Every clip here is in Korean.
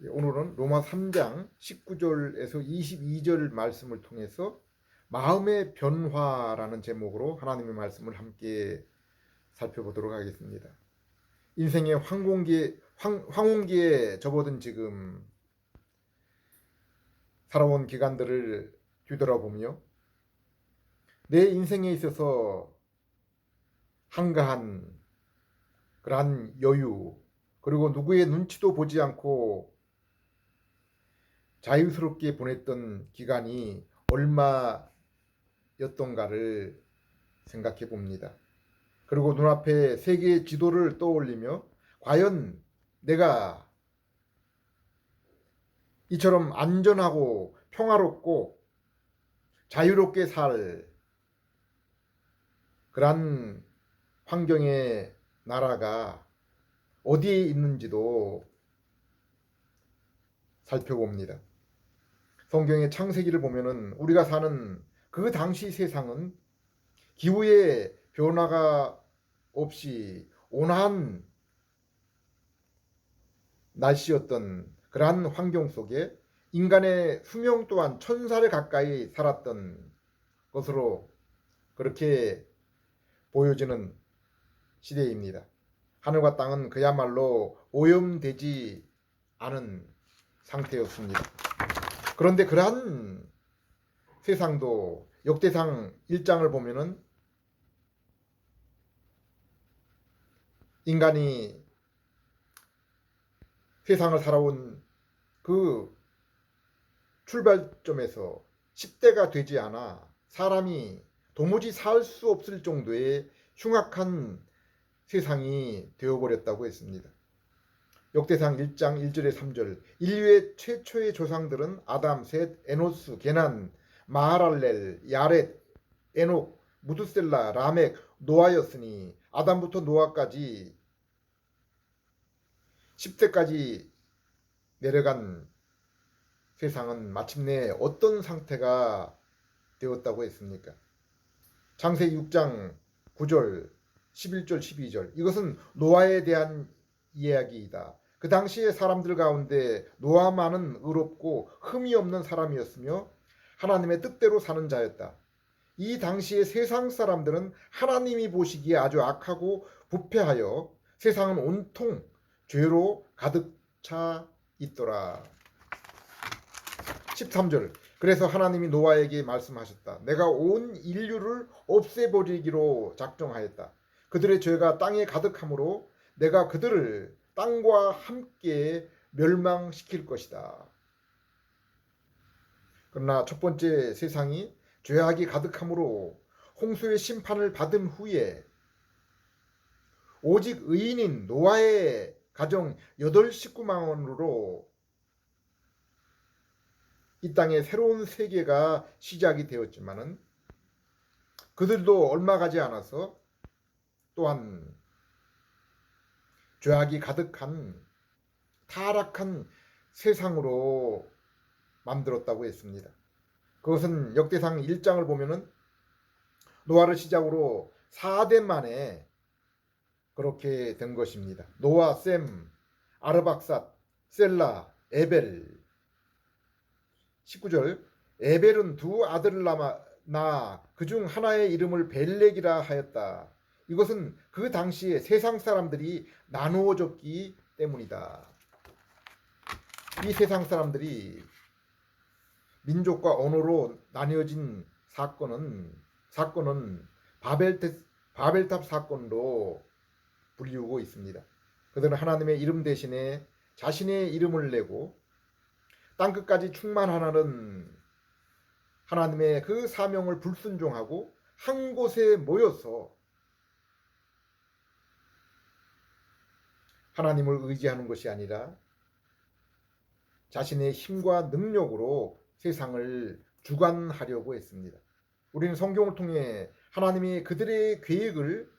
오늘은 로마 3장 19절에서 22절 말씀을 통해서 마음의 변화라는 제목으로 하나님의 말씀을 함께 살펴보도록 하겠습니다. 인생의 황혼기에 접어든 지금 살아온 기간들을 뒤돌아보며 내 인생에 있어서 한가한 그러한 여유, 그리고 누구의 눈치도 보지 않고 자유스럽게 보냈던 기간이 얼마였던가를 생각해 봅니다. 그리고 눈앞에 세계의 지도를 떠올리며 과연 내가 이처럼 안전하고 평화롭고 자유롭게 살 그러한 환경의 나라가 어디에 있는지도 살펴봅니다. 성경의 창세기를 보면은 우리가 사는 그 당시 세상은 기후의 변화가 없이 온화한 날씨였던 그러한 환경 속에 인간의 수명 또한 1000살 가까이 살았던 것으로 그렇게 보여지는 시대입니다. 하늘과 땅은 그야말로 오염되지 않은 상태였습니다. 그런데 그러한 세상도 역대상 1장을 보면은 인간이 세상을 살아온 그 출발점에서 10대가 되지 않아 사람이 도무지 살 수 없을 정도의 흉악한 세상이 되어버렸다고 했습니다. 역대상 1장 1절에 3절 인류의 최초의 조상들은 아담, 셋, 에노스, 게난, 마하랄렐, 야렛, 에녹, 무두셀라, 라멕, 노아였으니 아담부터 노아까지 10대까지 내려간 세상은 마침내 어떤 상태가 되었다고 했습니까? 창세기 6장 9절, 11절, 12절 이것은 노아에 대한 이야기이다. 그 당시의 사람들 가운데 노아만은 의롭고 흠이 없는 사람이었으며 하나님의 뜻대로 사는 자였다. 이 당시의 세상 사람들은 하나님이 보시기에 아주 악하고 부패하여 세상은 온통 죄로 가득 차 있더라. 13절 그래서 하나님이 노아에게 말씀하셨다. 내가 온 인류를 없애버리기로 작정하였다. 그들의 죄가 땅에 가득하므로 내가 그들을 땅과 함께 멸망시킬 것이다. 그러나 첫 번째 세상이 죄악이 가득하므로 홍수의 심판을 받은 후에 오직 의인인 노아의 가정 8식구만으로 이 땅에 새로운 세계가 시작이 되었지만은 그들도 얼마 가지 않아서 또한 죄악이 가득한 타락한 세상으로 만들었다고 했습니다. 그것은 역대상 1장을 보면은 노아를 시작으로 4대 만에 그렇게 된 것입니다. 노아, 셈, 아르박삿, 셀라, 에벨. 19절 에벨은 두 아들을 낳아 그중 하나의 이름을 벨렉이라 하였다. 이것은 그 당시에 세상 사람들이 나누어졌기 때문이다. 이 세상 사람들이 민족과 언어로 나뉘어진 사건은 바벨탑 사건으로 불리우고 있습니다. 그들은 하나님의 이름 대신에 자신의 이름을 내고 땅끝까지 충만하는 하나님의 그 사명을 불순종하고 한 곳에 모여서 하나님을 의지하는 것이 아니라 자신의 힘과 능력으로 세상을 주관하려고 했습니다. 우리는 성경을 통해 하나님이 그들의 계획을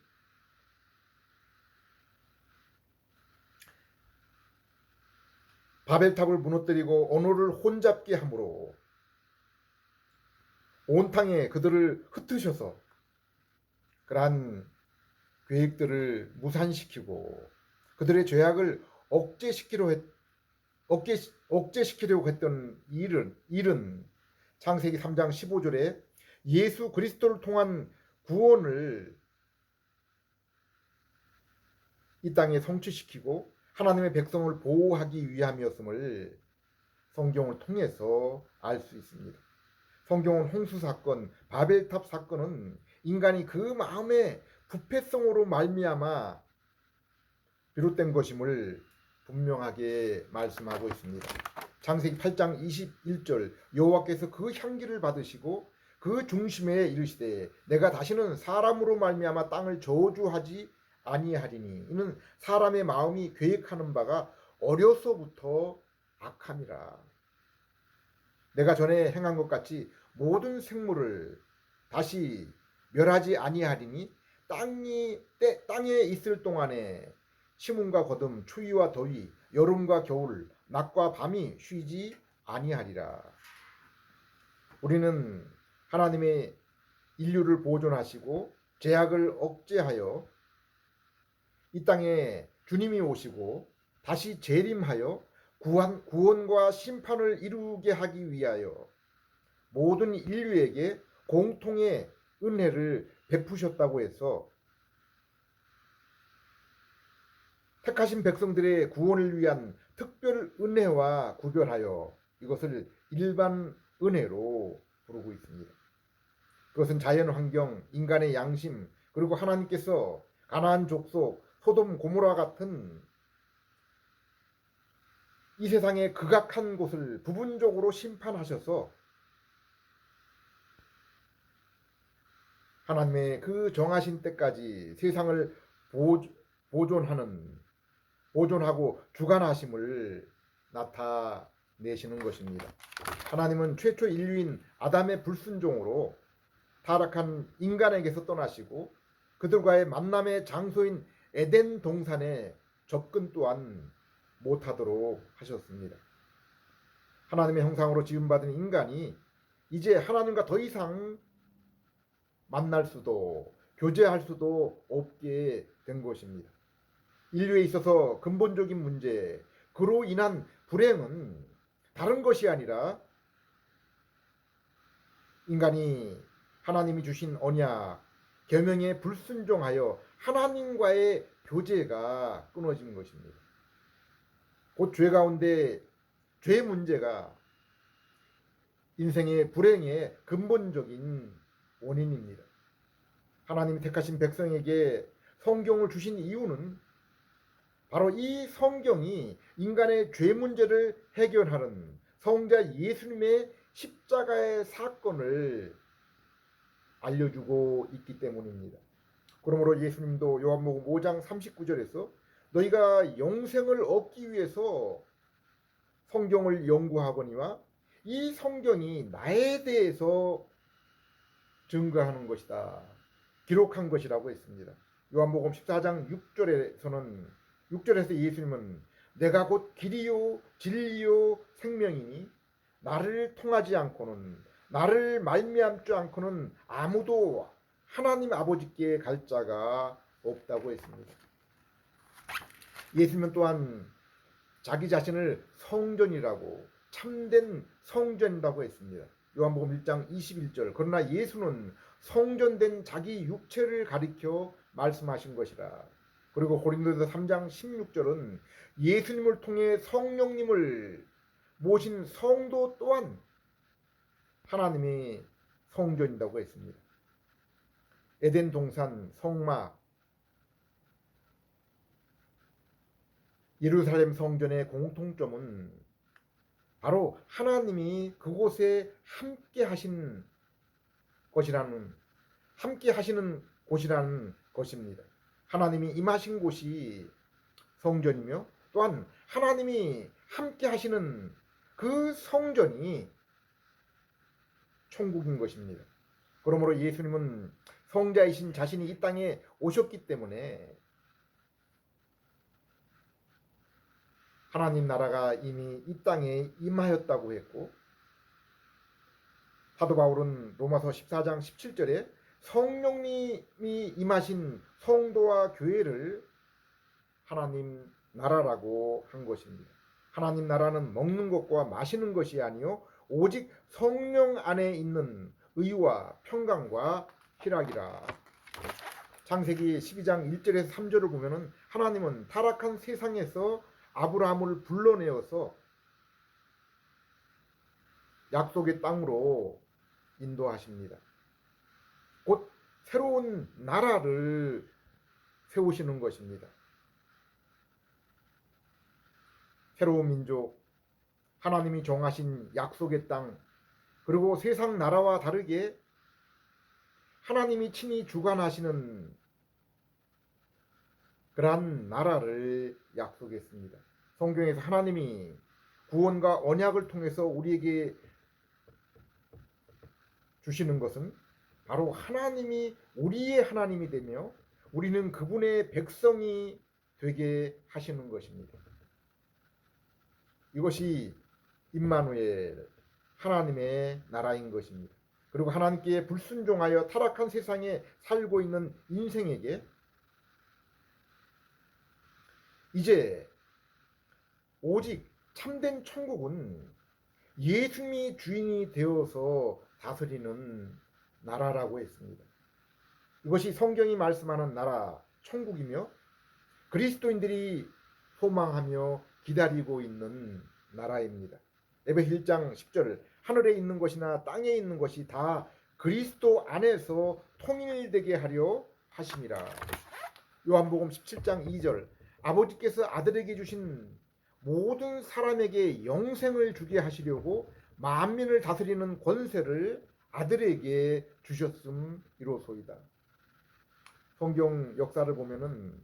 바벨탑을 무너뜨리고 언어를 혼잡게 함으로 온 땅에 그들을 흩으셔서 그러한 계획들을 무산시키고 그들의 죄악을 억제시키려 억제시키려고 했던 일은 창세기 3장 15절에 예수 그리스도를 통한 구원을 이 땅에 성취시키고 하나님의 백성을 보호하기 위함이었음을 성경을 통해서 알 수 있습니다. 성경은 홍수 사건, 바벨탑 사건은 인간이 그 마음의 부패성으로 말미암아 비롯된 것임을 분명하게 말씀하고 있습니다. 창세기 8장 21절 여호와께서 그 향기를 받으시고 그 중심에 이르시되 내가 다시는 사람으로 말미암아 땅을 저주하지 아니하리니 이는 사람의 마음이 계획하는 바가 어려서부터 악함이라. 내가 전에 행한 것 같이 모든 생물을 다시 멸하지 아니하리니 땅에 있을 동안에 심음과 거듭, 추위와 더위, 여름과 겨울, 낮과 밤이 쉬지 아니하리라. 우리는 하나님의 인류를 보존하시고 죄악을 억제하여 이 땅에 주님이 오시고 다시 재림하여 구원과 심판을 이루게 하기 위하여 모든 인류에게 공통의 은혜를 베푸셨다고 해서 택하신 백성들의 구원을 위한 특별 은혜와 구별하여 이것을 일반 은혜로 부르고 있습니다. 그것은 자연 환경, 인간의 양심, 그리고 하나님께서 가나안 족속, 소돔 고모라 같은 이 세상의 극악한 곳을 부분적으로 심판하셔서 하나님의 그 정하신 때까지 세상을 보존하고 주관하심을 나타내시는 것입니다. 하나님은 최초 인류인 아담의 불순종으로 타락한 인간에게서 떠나시고 그들과의 만남의 장소인 에덴 동산에 접근 또한 못하도록 하셨습니다. 하나님의 형상으로 지음받은 인간이 이제 하나님과 더 이상 만날 수도 교제할 수도 없게 된 것입니다. 인류에 있어서 근본적인 문제, 그로 인한 불행은 다른 것이 아니라 인간이 하나님이 주신 언약, 계명에 불순종하여 하나님과의 교제가 끊어진 것입니다. 곧 죄 가운데 죄 문제가 인생의 불행의 근본적인 원인입니다. 하나님이 택하신 백성에게 성경을 주신 이유는 바로 이 성경이 인간의 죄 문제를 해결하는 성자 예수님의 십자가의 사건을 알려주고 있기 때문입니다. 그러므로 예수님도 요한복음 5장 39절에서 너희가 영생을 얻기 위해서 성경을 연구하거니와 이 성경이 나에 대해서 증거하는 것이다, 기록한 것이라고 했습니다. 요한복음 14장 6절에서 예수님은 내가 곧 길이요 진리요 생명이니 나를 통하지 않고는, 나를 말미암지 않고는 아무도 하나님 아버지께 갈 자가 없다고 했습니다. 예수님은 또한 자기 자신을 성전이라고, 참된 성전이라고 했습니다. 요한복음 1장 21절 그러나 예수는 성전된 자기 육체를 가리켜 말씀하신 것이라. 그리고 고린도서 3장 16절은 예수님을 통해 성령님을 모신 성도 또한 하나님의 성전이라고 했습니다. 에덴 동산, 성막, 예루살렘 성전의 공통점은 바로 하나님이 그곳에 함께 하시는 곳이라는 것입니다. 하나님이 임하신 곳이 성전이며 또한 하나님이 함께 하시는 그 성전이 천국인 것입니다. 그러므로 예수님은 성자이신 자신이 이 땅에 오셨기 때문에 하나님 나라가 이미 이 땅에 임하였다고 했고, 사도 바울은 로마서 14장 17절에 성령님이 임하신 성도와 교회를 하나님 나라라고 한 것입니다. 하나님 나라는 먹는 것과 마시는 것이 아니요 오직 성령 안에 있는 의와 평강과 희락이라. 창세기 12장 1절에서 3절을 보면은 하나님은 타락한 세상에서 아브라함을 불러내어서 약속의 땅으로 인도하십니다. 곧 새로운 나라를 세우시는 것입니다. 새로운 민족, 하나님이 정하신 약속의 땅, 그리고 세상 나라와 다르게 하나님이 친히 주관하시는 그러한 나라를 약속했습니다. 성경에서 하나님이 구원과 언약을 통해서 우리에게 주시는 것은 바로 하나님이 우리의 하나님이 되며 우리는 그분의 백성이 되게 하시는 것입니다. 이것이 임마누엘, 하나님의 나라인 것입니다. 그리고 하나님께 불순종하여 타락한 세상에 살고 있는 인생에게 이제 오직 참된 천국은 예수님이 주인이 되어서 다스리는 나라라고 했습니다. 이것이 성경이 말씀하는 나라, 천국이며 그리스도인들이 소망하며 기다리고 있는 나라입니다. 에베소 1장 10절 하늘에 있는 것이나 땅에 있는 것이 다 그리스도 안에서 통일되게 하려 하심이라. 요한복음 17장 2절 아버지께서 아들에게 주신 모든 사람에게 영생을 주게 하시려고 만민을 다스리는 권세를 아들에게 주셨음이로소이다. 성경 역사를 보면은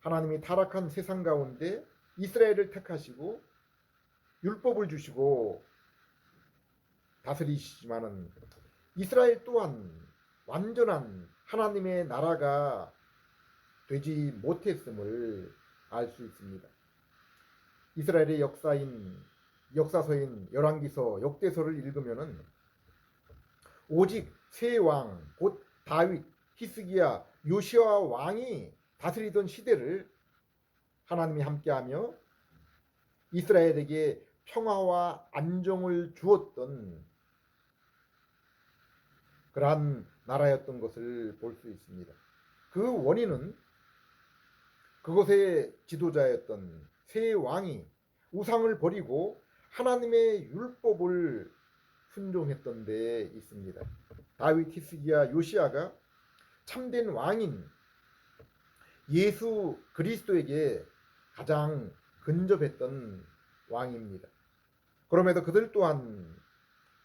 하나님이 타락한 세상 가운데 이스라엘을 택하시고 율법을 주시고 다스리시지만은 이스라엘 또한 완전한 하나님의 나라가 되지 못했음을 알 수 있습니다. 이스라엘의 역사서인 열왕기서, 역대서를 읽으면은 오직 세 왕, 곧 다윗, 히스기야, 요시야 왕이 다스리던 시대를 하나님이 함께하며 이스라엘에게 평화와 안정을 주었던 그러한 나라였던 것을 볼 수 있습니다. 그 원인은 그곳의 지도자였던 세 왕이 우상을 버리고 하나님의 율법을 순종했던 데 있습니다. 다윗, 히스기야, 요시야가 참된 왕인 예수 그리스도에게 가장 근접했던 왕입니다. 그럼에도 그들 또한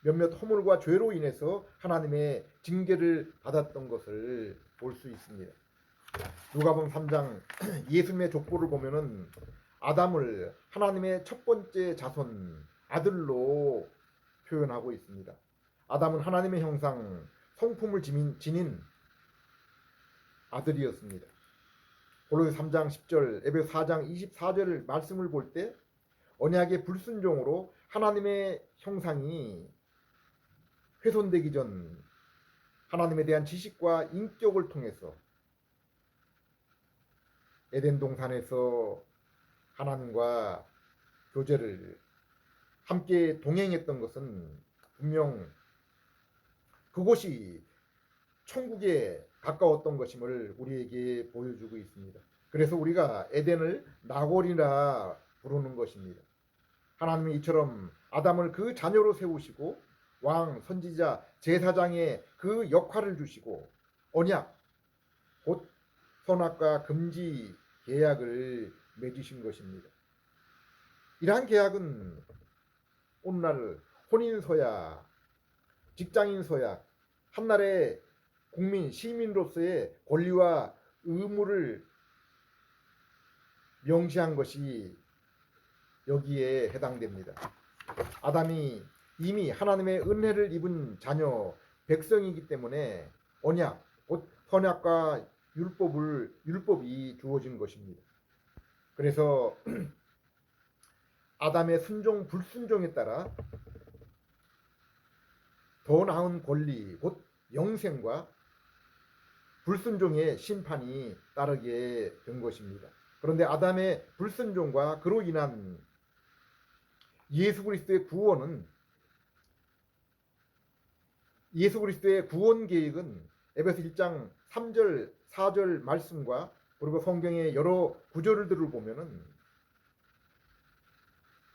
몇몇 허물과 죄로 인해서 하나님의 징계를 받았던 것을 볼 수 있습니다. 누가복음 3장 예수님의 족보를 보면은 아담을 하나님의 첫 번째 자손 아들로 표현하고 있습니다. 아담은 하나님의 형상 성품을 지닌 아들이었습니다. 고린도서 3장 10절, 에베소 4장 24절 말씀을 볼 때 언약의 불순종으로 하나님의 형상이 훼손되기 전 하나님에 대한 지식과 인격을 통해서 에덴 동산에서 하나님과 교제를 함께 동행했던 것은 분명 그곳이 천국에 가까웠던 것임을 우리에게 보여주고 있습니다. 그래서 우리가 에덴을 나골이라 부르는 것입니다. 하나님이 이처럼 아담을 그 자녀로 세우시고 왕, 선지자, 제사장의 그 역할을 주시고 언약, 곧 선악과 금지 계약을 맺으신 것입니다. 이러한 계약은 오늘날 혼인서약, 직장인서약, 한날의 국민, 시민으로서의 권리와 의무를 명시한 것이 여기에 해당됩니다. 아담이 이미 하나님의 은혜를 입은 자녀, 백성이기 때문에 언약, 곧 선약과 율법이 주어진 것입니다. 그래서 아담의 순종, 불순종에 따라 더 나은 권리, 곧 영생과 불순종의 심판이 따르게 된 것입니다. 그런데 아담의 불순종과 그로 인한 예수 그리스도의 구원 계획은 에베소 1장 3절 4절 말씀과 그리고 성경의 여러 구절들을 보면은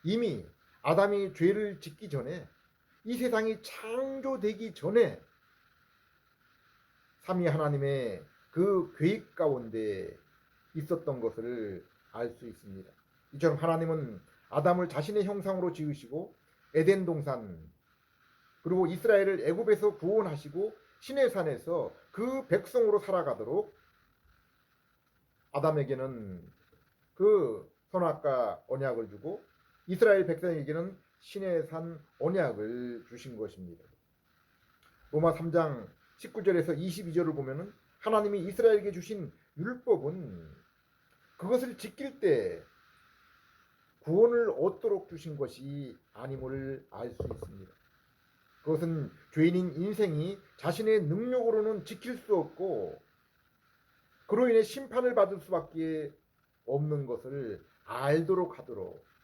이미 아담이 죄를 짓기 전에, 이 세상이 창조되기 전에 삼위 하나님의 그 계획 가운데 있었던 것을 알 수 있습니다. 이처럼 하나님은 아담을 자신의 형상으로 지으시고 에덴 동산 그리고 이스라엘을 애굽에서 구원하시고 시내산에서 그 백성으로 살아가도록 아담에게는 그 선악과 언약을 주고 이스라엘 백성에게는 시내산 언약을 주신 것입니다. 로마 3장 19절에서 22절을 보면은 하나님이 이스라엘에게 주신 율법은 그것을 지킬 때 구원을 얻도록 주신 것이 아님을 알 수 있습니다. 그것은 죄인인 인생이 자신의 능력으로는 지킬 수 없고 그로 인해 심판을 받을 수밖에 없는 것을 알도록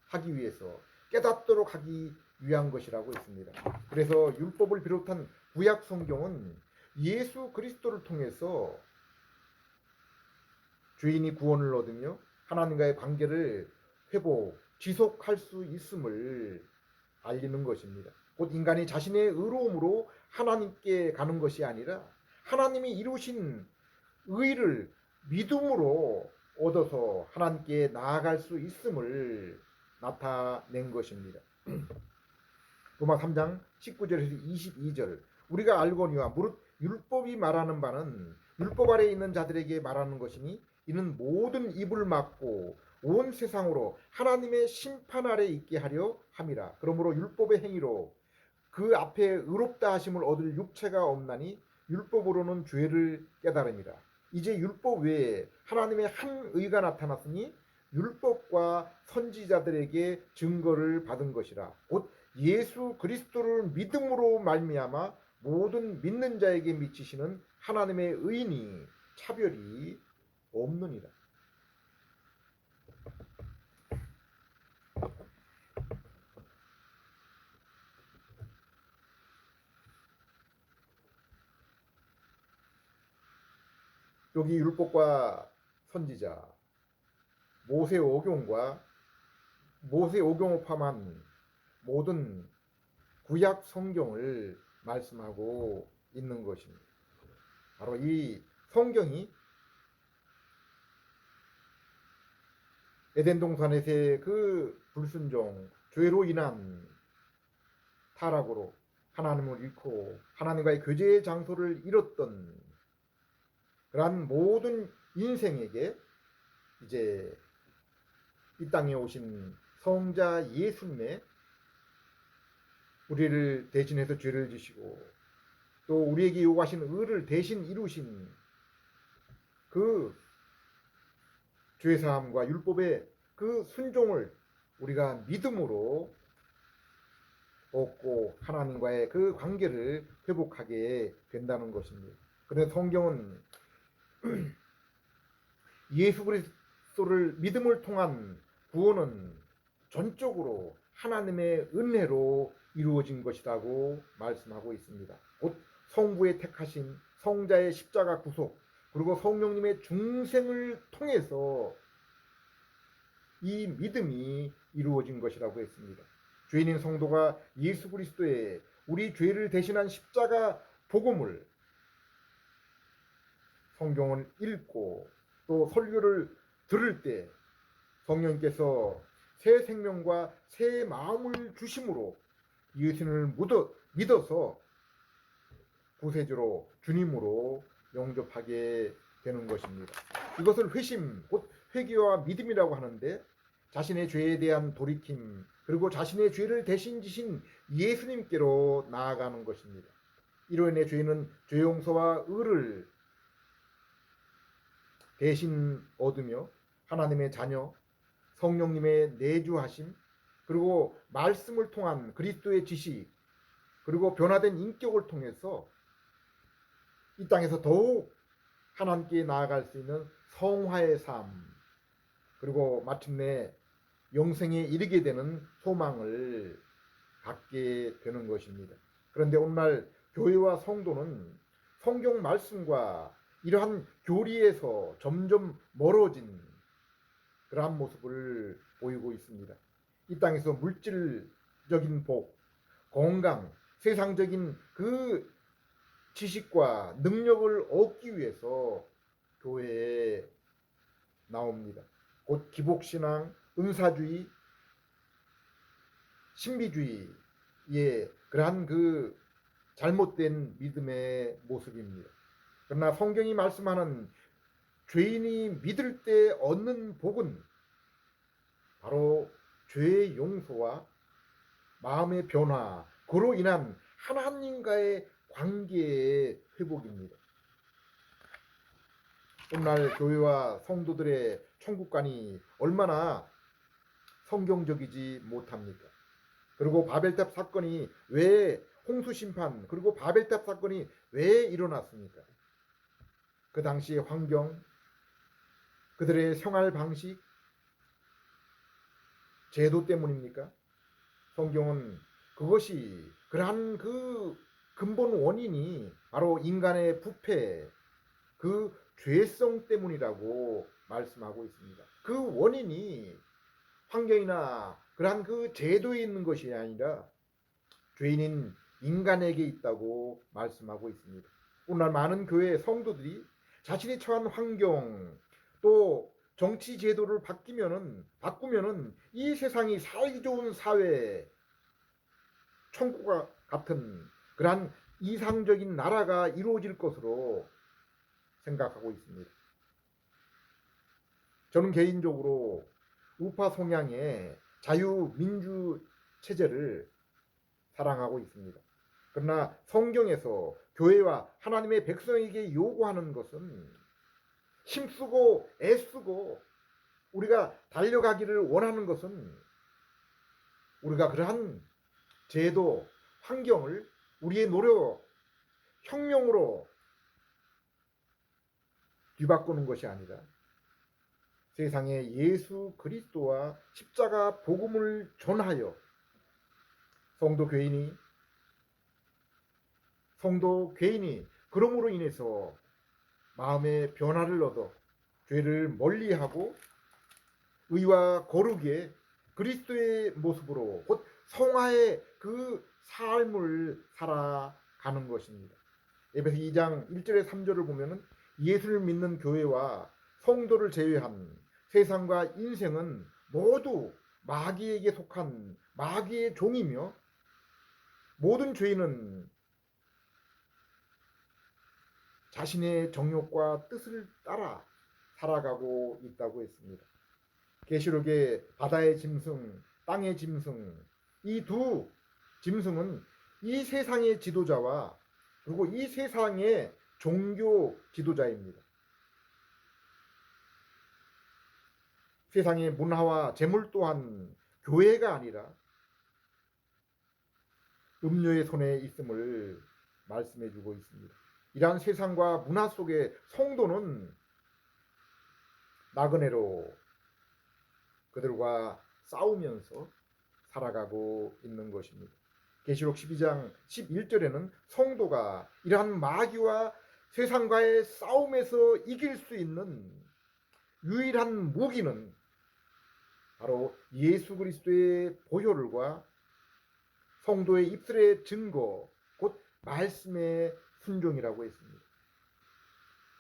하기 위해서, 깨닫도록 하기 위한 것이라고 했습니다. 그래서 율법을 비롯한 구약 성경은 예수 그리스도를 통해서 죄인이 구원을 얻으며 하나님과의 관계를 지속할 수 있음을 알리는 것입니다. 곧 인간이 자신의 의로움으로 하나님께 가는 것이 아니라 하나님이 이루신 의를 믿음으로 얻어서 하나님께 나아갈 수 있음을 나타낸 것입니다. 로마 3장 19절에서 22절, 우리가 알거니와 무릇 율법이 말하는 바는 율법 아래에 있는 자들에게 말하는 것이니 이는 모든 입을 막고 온 세상으로 하나님의 심판 아래 있게 하려 함이라. 그러므로 율법의 행위로 그 앞에 의롭다 하심을 얻을 육체가 없나니 율법으로는 죄를 깨달음이라. 이제 율법 외에 하나님의 한 의가 나타났으니 율법과 선지자들에게 증거를 받은 것이라. 곧 예수 그리스도를 믿음으로 말미암아 모든 믿는 자에게 미치시는 하나님의 의인이 차별이 없느니라. 여기 율법과 선지자, 모세오경을 포함한 모든 구약 성경을 말씀하고 있는 것입니다. 바로 이 성경이 에덴 동산에서의 그 불순종, 죄로 인한 타락으로 하나님을 잃고 하나님과의 교제의 장소를 잃었던 그러한 모든 인생에게 이제 이 땅에 오신 성자 예수님의 우리를 대신해서 죄를 지시고 또 우리에게 요구하신 의를 대신 이루신 그 죄사함과 율법의 그 순종을 우리가 믿음으로 얻고 하나님과의 그 관계를 회복하게 된다는 것입니다. 그런데 성경은 예수 그리스도를 믿음을 통한 구원은 전적으로 하나님의 은혜로 이루어진 것이라고 말씀하고 있습니다. 곧 성부의 택하신 성자의 십자가 구속 그리고 성령님의 중생을 통해서 이 믿음이 이루어진 것이라고 했습니다. 죄인인 성도가 예수 그리스도의 우리 죄를 대신한 십자가 복음을 성경을 읽고 또 설교를 들을 때 성령께서 새 생명과 새 마음을 주심으로 예수님을 믿어서 구세주로 주님으로 영접하게 되는 것입니다. 이것을 회심, 곧 회개와 믿음이라고 하는데 자신의 죄에 대한 돌이킴 그리고 자신의 죄를 대신 지신 예수님께로 나아가는 것입니다. 이로 인해 죄인은 죄 용서와 의를 대신 얻으며 하나님의 자녀, 성령님의 내주하심, 그리고 말씀을 통한 그리스도의 지식, 그리고 변화된 인격을 통해서 이 땅에서 더욱 하나님께 나아갈 수 있는 성화의 삶, 그리고 마침내 영생에 이르게 되는 소망을 갖게 되는 것입니다. 그런데 오늘날 교회와 성도는 성경 말씀과 이러한 교리에서 점점 멀어진 그러한 모습을 보이고 있습니다. 이 땅에서 물질적인 복, 건강, 세상적인 그 지식과 능력을 얻기 위해서 교회에 나옵니다. 곧 기복신앙, 은사주의, 신비주의의 그러한 그 잘못된 믿음의 모습입니다. 그러나 성경이 말씀하는 죄인이 믿을 때 얻는 복은 바로 죄의 용서와 마음의 변화, 그로 인한 하나님과의 관계의 회복입니다. 오늘날 교회와 성도들의 천국관이 얼마나 성경적이지 못합니까? 그리고 바벨탑 사건이 왜 홍수심판 그리고 바벨탑 사건이 왜 일어났습니까? 그 당시의 환경, 그들의 생활 방식, 제도 때문입니까? 성경은 그것이 그러한 그 근본 원인이 바로 인간의 부패, 그 죄성 때문이라고 말씀하고 있습니다. 그 원인이 환경이나 그러한 그 제도에 있는 것이 아니라 죄인인 인간에게 있다고 말씀하고 있습니다. 오늘 많은 교회 성도들이 자신이 처한 환경 또 정치 제도를 바꾸면은 이 세상이 살기 좋은 사회, 천국과 같은 그러한 이상적인 나라가 이루어질 것으로 생각하고 있습니다. 저는 개인적으로 우파 성향의 자유민주 체제를 사랑하고 있습니다. 그러나 성경에서 교회와 하나님의 백성에게 요구하는 것은 힘쓰고 애쓰고 우리가 달려가기를 원하는 것은 우리가 그러한 제도, 환경을 우리의 노력, 혁명으로 뒤바꾸는 것이 아니라 세상에 예수 그리스도와 십자가 복음을 전하여 성도 개인이 그러므로 인해서 마음의 변화를 얻어 죄를 멀리하고 의와 거룩의 그리스도의 모습으로 곧 성화의 그 삶을 살아가는 것입니다. 에베소 2장 1절에 3절을 보면은 예수를 믿는 교회와 성도를 제외한 세상과 인생은 모두 마귀에게 속한 마귀의 종이며 모든 죄인은 자신의 정욕과 뜻을 따라 살아가고 있다고 했습니다. 계시록의 바다의 짐승, 땅의 짐승, 이 두 짐승은 이 세상의 지도자와 그리고 이 세상의 종교 지도자입니다. 세상의 문화와 재물 또한 교회가 아니라 음료의 손에 있음을 말씀해 주고 있습니다. 이러한 세상과 문화 속에 성도는 나그네로 그들과 싸우면서 살아가고 있는 것입니다. 계시록 12장 11절에는 성도가 이러한 마귀와 세상과의 싸움에서 이길 수 있는 유일한 무기는 바로 예수 그리스도의 보혈과 성도의 입술의 증거 곧 말씀의 순종이라고 했습니다.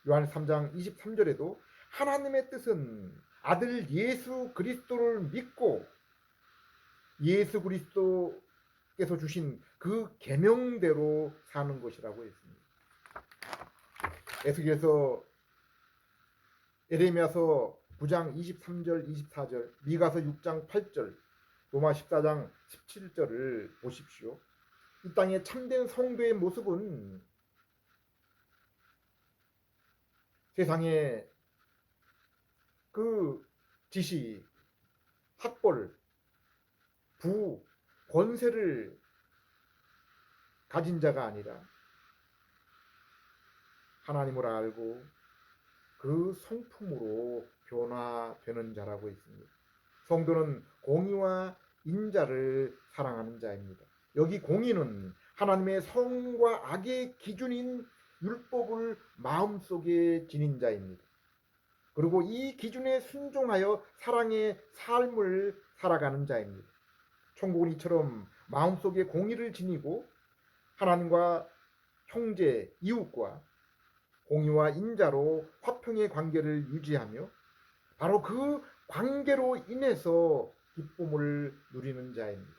요한 3장 23절에도 하나님의 뜻은 아들 예수 그리스도를 믿고 예수 그리스도께서 주신 그 계명대로 사는 것이라고 했습니다. 에스겔서 에레미야서 9장 23절 24절 미가서 6장 8절 로마 14장 17절을 보십시오. 이 땅의 참된 성도의 모습은 세상의 그 지식, 학벌, 부, 권세를 가진 자가 아니라 하나님을 알고 그 성품으로 변화되는 자라고 있습니다. 성도는 공의와 인자를 사랑하는 자입니다. 여기 공의는 하나님의 성과 악의 기준인 율법을 마음속에 지닌 자입니다. 그리고 이 기준에 순종하여 사랑의 삶을 살아가는 자입니다. 천국은 이처럼 마음속에 공의를 지니고 하나님과 형제, 이웃과 공의와 인자로 화평의 관계를 유지하며 바로 그 관계로 인해서 기쁨을 누리는 자입니다.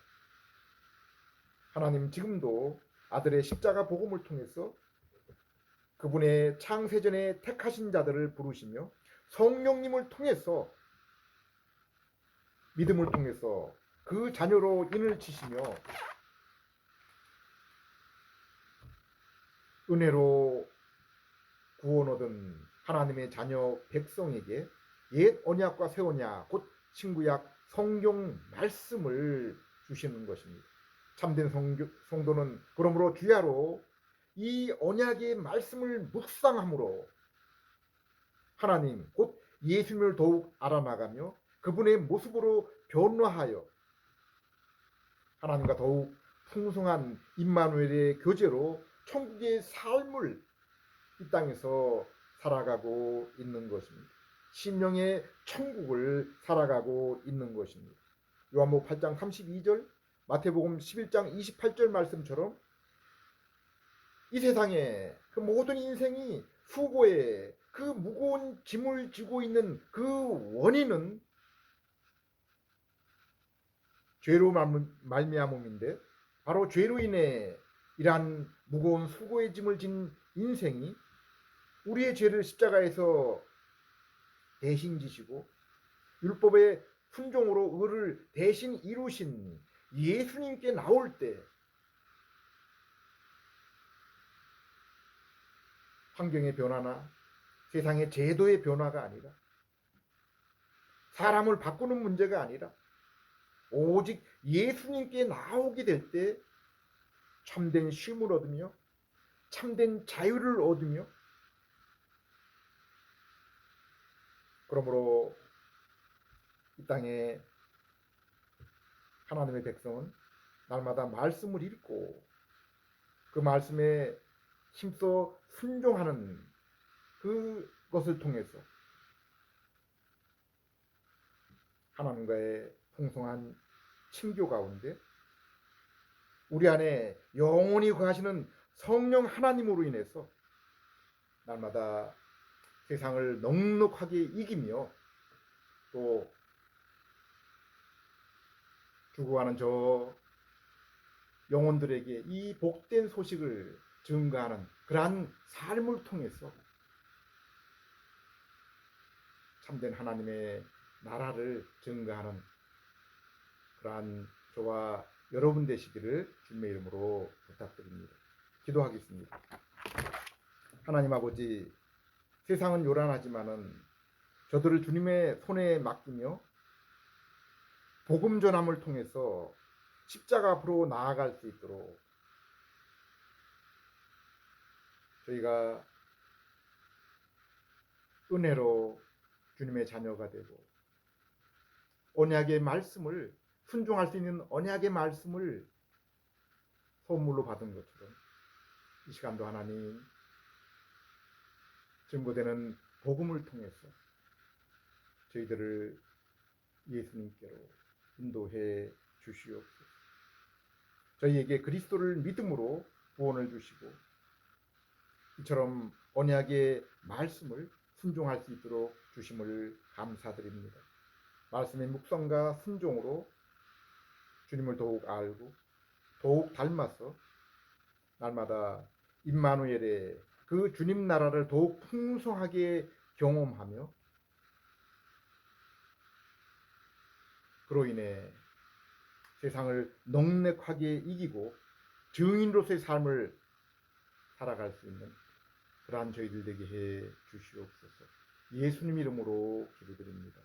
하나님 지금도 아들의 십자가 복음을 통해서 그분의 창세전에 택하신 자들을 부르시며 성령님을 통해서 믿음을 통해서 그 자녀로 인을 치시며 은혜로 구원 얻은 하나님의 자녀 백성에게 옛 언약과 새 언약 곧 신구약 성경 말씀을 주시는 것입니다. 참된 성도는 그러므로 주야로 이 언약의 말씀을 묵상함으로 하나님 곧 예수님을 더욱 알아나가며 그분의 모습으로 변화하여 하나님과 더욱 풍성한 임마누엘의 교제로 천국의 삶을 이 땅에서 살아가고 있는 것입니다. 심령의 천국을 살아가고 있는 것입니다. 요한복음 8장 32절, 마태복음 11장 28절 말씀처럼 이 세상에 그 모든 인생이 수고에 그 무거운 짐을 지고 있는 그 원인은 죄로 말미암음인데 바로 죄로 인해 이러한 무거운 수고의 짐을 진 인생이 우리의 죄를 십자가에서 대신 지시고 율법의 순종으로 의를 대신 이루신 예수님께 나올 때 환경의 변화나 세상의 제도의 변화가 아니라 사람을 바꾸는 문제가 아니라 오직 예수님께 나오게 될 때 참된 쉼을 얻으며 참된 자유를 얻으며 그러므로 이 땅에 하나님의 백성은 날마다 말씀을 읽고 그 말씀에 힘써 순종하는 그것을 통해서 하나님과의 풍성한 친교 가운데 우리 안에 영원히 거하시는 성령 하나님으로 인해서 날마다 세상을 넉넉하게 이기며 또 죽어가는 저 영혼들에게 이 복된 소식을 증거하는 그러한 삶을 통해서 참된 하나님의 나라를 증거하는 그러한 저와 여러분 되시기를 주님의 이름으로 부탁드립니다. 기도하겠습니다. 하나님 아버지, 세상은 요란하지만은 저들을 주님의 손에 맡기며 복음 전함을 통해서 십자가 앞으로 나아갈 수 있도록 저희가 은혜로 주님의 자녀가 되고 언약의 말씀을 순종할 수 있는 언약의 말씀을 선물로 받은 것처럼 이 시간도 하나님 증거되는 복음을 통해서 저희들을 예수님께로 인도해 주시옵소서. 저희에게 그리스도를 믿음으로 구원을 주시고 이처럼 언약의 말씀을 순종할 수 있도록 주심을 감사드립니다. 말씀의 묵상과 순종으로 주님을 더욱 알고 더욱 닮아서 날마다 임마누엘의 그 주님 나라를 더욱 풍성하게 경험하며 그로 인해 세상을 넉넉하게 이기고 증인으로서의 삶을 살아갈 수 있는 그러한 저희들 되게 해 주시옵소서. 예수님 이름으로 기도드립니다.